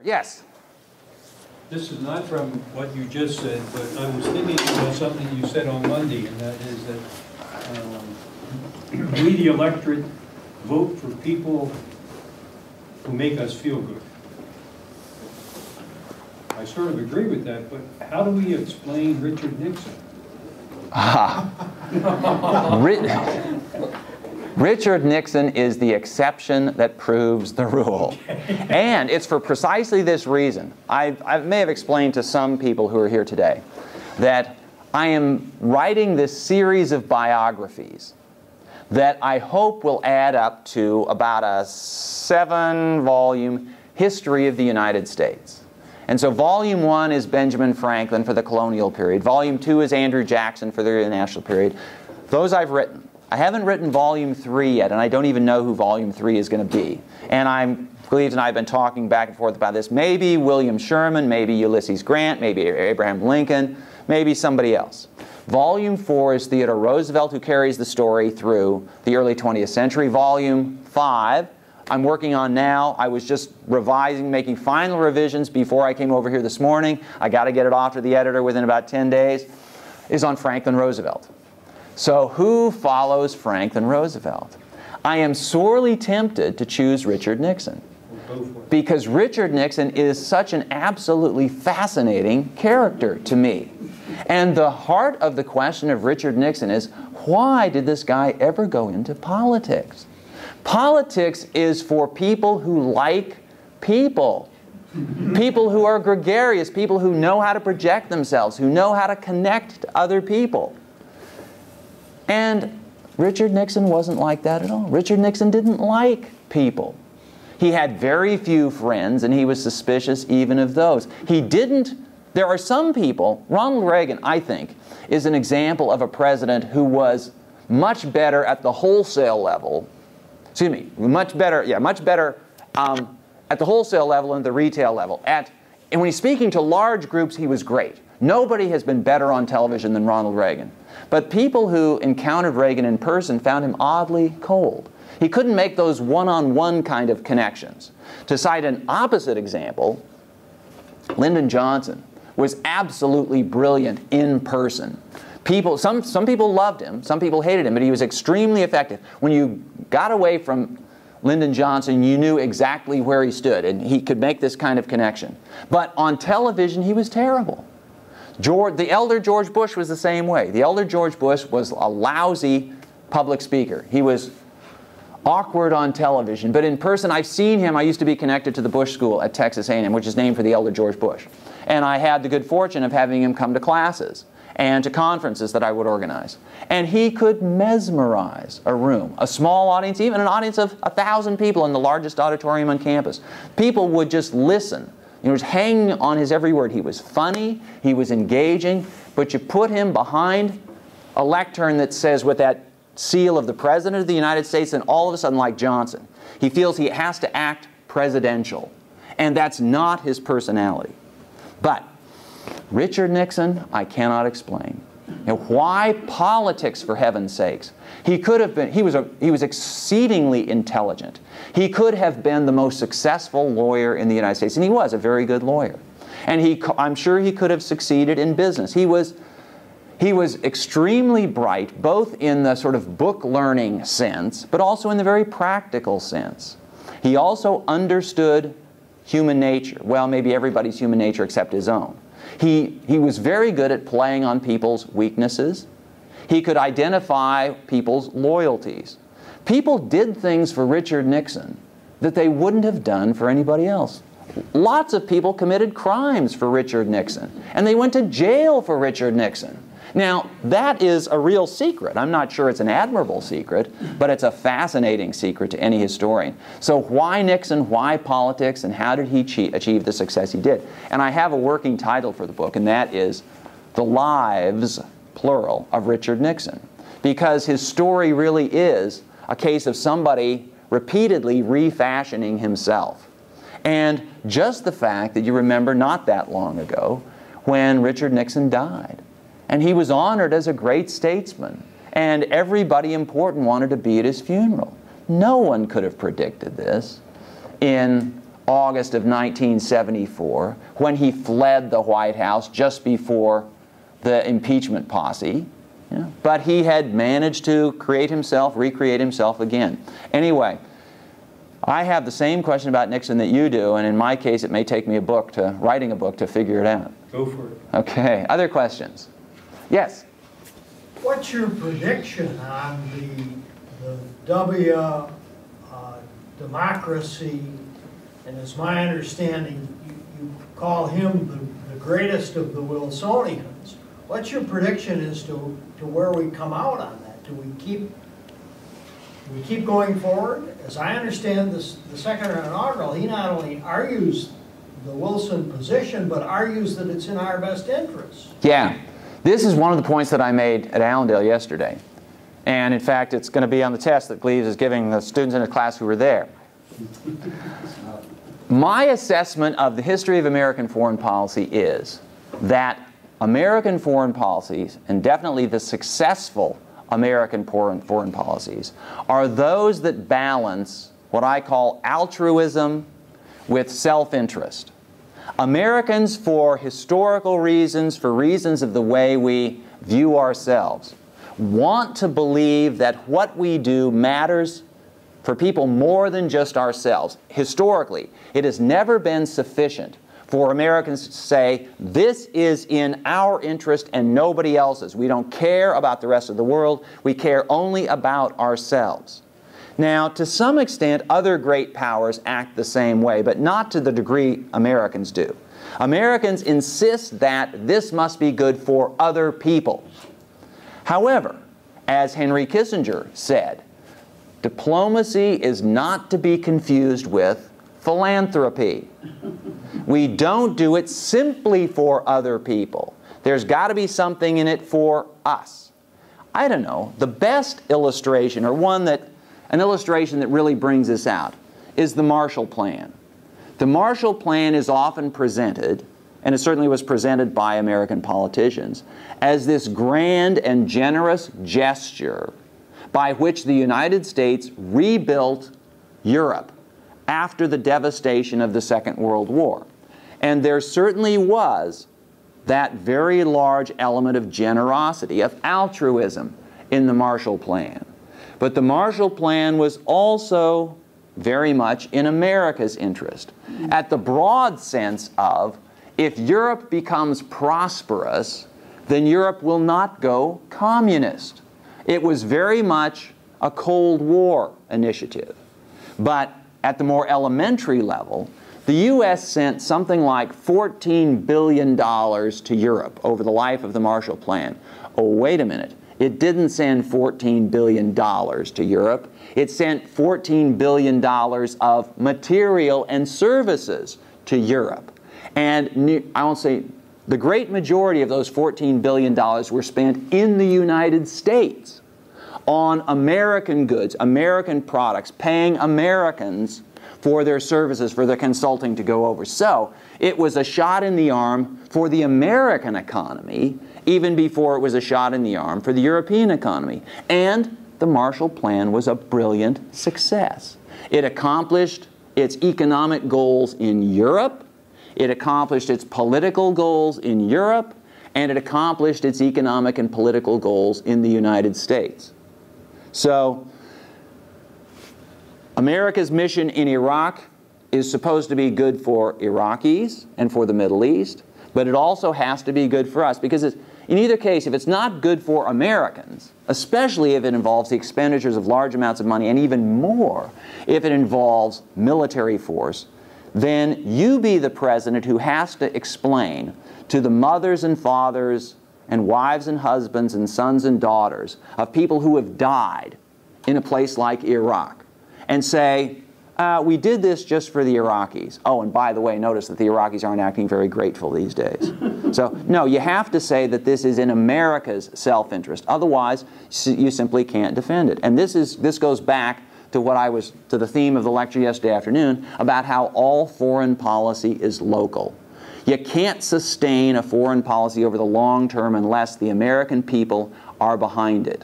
Yes. This is not from what you just said, but I was thinking about something you said on Monday, and that is that we, the electorate, vote for people who make us feel good. I sort of agree with that, but how do we explain Richard Nixon? Richard Nixon is the exception that proves the rule. Okay. And it's for precisely this reason. I may have explained to some people who are here today that I am writing this series of biographies that I hope will add up to about a 7-volume history of the United States. And so Volume 1 is Benjamin Franklin for the colonial period. Volume 2 is Andrew Jackson for the international period. Those I've written. I haven't written Volume 3 yet, and I don't even know who Volume 3 is going to be. And Cleves and I have been talking back and forth about this. Maybe William Sherman, maybe Ulysses Grant, maybe Abraham Lincoln, maybe somebody else. Volume 4 is Theodore Roosevelt, who carries the story through the early 20th century. Volume 5, I'm working on now. I was just revising, making final revisions before I came over here this morning. I got to get it off to the editor within about 10 days, is on Franklin Roosevelt. So who follows Franklin Roosevelt? I am sorely tempted to choose Richard Nixon, because Richard Nixon is such an absolutely fascinating character to me. And the heart of the question of Richard Nixon is, why did this guy ever go into politics? Politics is for people who like people. People who are gregarious, people who know how to project themselves, who know how to connect to other people. And Richard Nixon wasn't like that at all. Richard Nixon didn't like people. He had very few friends, and he was suspicious even of those. There are some people, Ronald Reagan, I think, is an example of a president who was much better at the wholesale level. Excuse me, much better at the wholesale level and the retail level. And when he's speaking to large groups, he was great. Nobody has been better on television than Ronald Reagan. But people who encountered Reagan in person found him oddly cold. He couldn't make those one-on-one kind of connections. To cite an opposite example, Lyndon Johnson was absolutely brilliant in person. Some people loved him, some people hated him, but he was extremely effective. When you got away from Lyndon Johnson, you knew exactly where he stood, and he could make this kind of connection. But on television, he was terrible. The elder George Bush was the same way. The elder George Bush was a lousy public speaker. He was awkward on television, but in person, I've seen him. I used to be connected to the Bush School at Texas A&M, which is named for the elder George Bush. And I had the good fortune of having him come to classes and to conferences that I would organize. And he could mesmerize a room, a small audience, even an audience of 1,000 people in the largest auditorium on campus. People would just listen. He was hanging on his every word. He was funny, he was engaging, but you put him behind a lectern that says with that seal of the President of the United States, and all of a sudden, like Johnson, he feels he has to act presidential. And that's not his personality. But Richard Nixon, I cannot explain. Why politics, for heaven's sakes? He could have been, he was exceedingly intelligent. He could have been the most successful lawyer in the United States, and he was a very good lawyer. And I'm sure he could have succeeded in business. He was extremely bright, both in the sort of book learning sense, but also in the very practical sense. He also understood human nature. Well, maybe everybody's human nature except his own. He was very good at playing on people's weaknesses. He could identify people's loyalties. People did things for Richard Nixon that they wouldn't have done for anybody else. Lots of people committed crimes for Richard Nixon, and they went to jail for Richard Nixon. Now, that is a real secret. I'm not sure it's an admirable secret, but it's a fascinating secret to any historian. So why Nixon, why politics, and how did he achieve the success he did? And I have a working title for the book, and that is The Lives, plural, of Richard Nixon. Because his story really is a case of somebody repeatedly refashioning himself. And just the fact that you remember not that long ago when Richard Nixon died. And he was honored as a great statesman. And everybody important wanted to be at his funeral. No one could have predicted this in August of 1974, when he fled the White House just before the impeachment posse. Yeah. But he had managed to recreate himself again. Anyway, I have the same question about Nixon that you do, and in my case it may take me writing a book to figure it out. Go for it. Okay, other questions? Yes? What's your prediction on the democracy, and as my understanding, you call him the greatest of the Wilsonians. What's your prediction as to where we come out on that? Do we keep going forward? As I understand this, the second inaugural, he not only argues the Wilson position, but argues that it's in our best interest. Yeah. This is one of the points that I made at Allendale yesterday. And in fact, it's going to be on the test that Gleaves is giving the students in his class who were there. My assessment of the history of American foreign policy is that American foreign policies, and definitely the successful American foreign policies, are those that balance what I call altruism with self-interest. Americans, for historical reasons, for reasons of the way we view ourselves, want to believe that what we do matters for people more than just ourselves. Historically, it has never been sufficient for Americans to say, this is in our interest and nobody else's. We don't care about the rest of the world. We care only about ourselves. Now, to some extent, other great powers act the same way, but not to the degree Americans do. Americans insist that this must be good for other people. However, as Henry Kissinger said, diplomacy is not to be confused with philanthropy. We don't do it simply for other people. There's got to be something in it for us. I don't know, the best illustration, or an illustration that really brings this out, is the Marshall Plan. The Marshall Plan is often presented, and it certainly was presented by American politicians, as this grand and generous gesture by which the United States rebuilt Europe after the devastation of the Second World War. And there certainly was that very large element of generosity, of altruism in the Marshall Plan. But the Marshall Plan was also very much in America's interest, at the broad sense of, if Europe becomes prosperous, then Europe will not go communist. It was very much a Cold War initiative. But at the more elementary level, the U.S. sent something like $14 billion to Europe over the life of the Marshall Plan. Oh, wait a minute. It didn't send $14 billion to Europe. It sent $14 billion of material and services to Europe. And I won't say the great majority of those $14 billion were spent in the United States on American goods, American products, paying Americans for their services, for their consulting to go over. So it was a shot in the arm for the American economy, even before it was a shot in the arm for the European economy. And the Marshall Plan was a brilliant success. It accomplished its economic goals in Europe, it accomplished its political goals in Europe, and it accomplished its economic and political goals in the United States. So, America's mission in Iraq is supposed to be good for Iraqis and for the Middle East, but it also has to be good for us, because in either case, if it's not good for Americans, especially if it involves the expenditures of large amounts of money, and even more if it involves military force, then you be the president who has to explain to the mothers and fathers and wives and husbands and sons and daughters of people who have died in a place like Iraq, and say, we did this just for the Iraqis. Oh, and by the way, notice that the Iraqis aren't acting very grateful these days. So, no, you have to say that this is in America's self-interest. Otherwise, you simply can't defend it. And this goes back to the theme of the lecture yesterday afternoon about how all foreign policy is local. You can't sustain a foreign policy over the long term unless the American people are behind it.